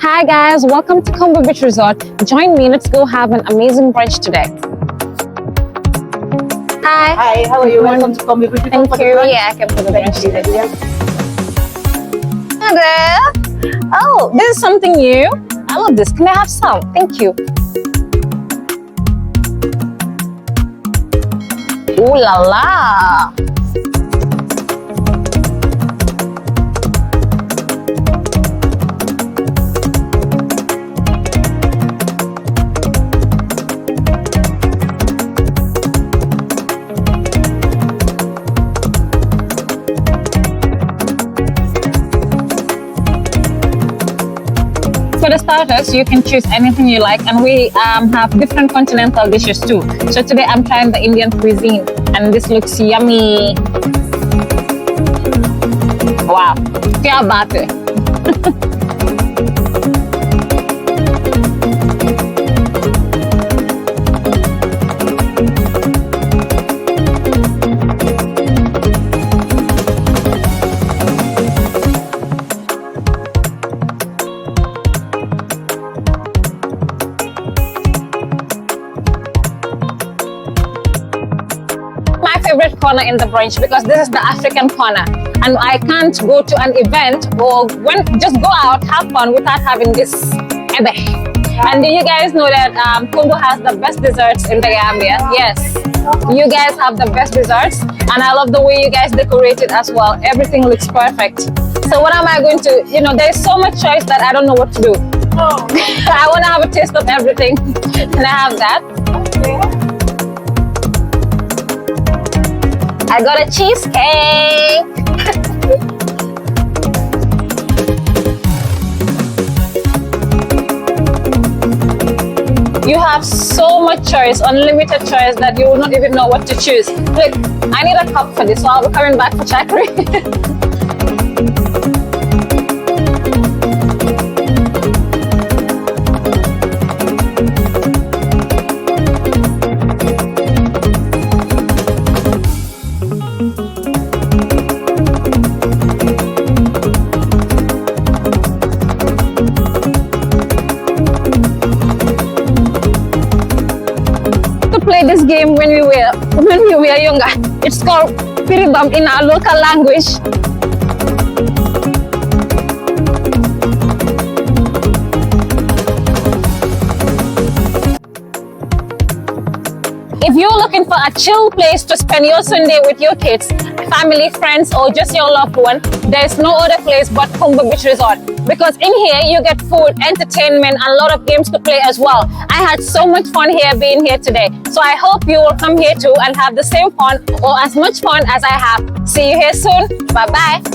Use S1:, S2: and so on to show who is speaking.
S1: Hi guys, welcome to Kombo Beach Resort. Join me, let's go have an amazing brunch today. Hi.
S2: Hi, how are you? Welcome to Kombo Beach Resort.
S1: Thank you. Yeah, I came for the brunch today. Hello. Oh, this is something new. I love this. Can I have some? Thank you. Ooh la la. For the starters, you can choose anything you like, and we have different continental dishes too. So today I'm trying the Indian cuisine, and this looks yummy. Wow, kya baat hai. Favorite corner in the brunch because this is the African corner, and I can't go to an event or just go out have fun without having this ebe. And do you guys know that Kombo has the best desserts in the Gambia? Yes, you guys have the best desserts, and I love the way you guys decorate it as well. Everything looks perfect. So what am I going to, there's so much choice that I don't know what to do. I want to have a taste of everything. Can I have that? I got a cheesecake. You have so much choice, unlimited choice, that you will not even know what to choose. Look, I need a cup for this, so I'll be coming back for chakri. Play this game when we were younger. It's called piribam in our local language. If you're looking for a chill place to spend your Sunday with your kids, family, friends, or just your loved one, there's no other place but Kombo Beach Resort. Because in here, you get food, entertainment, and a lot of games to play as well. I had so much fun here being here today. So I hope you will come here too and have the same fun or as much fun as I have. See you here soon. Bye-bye.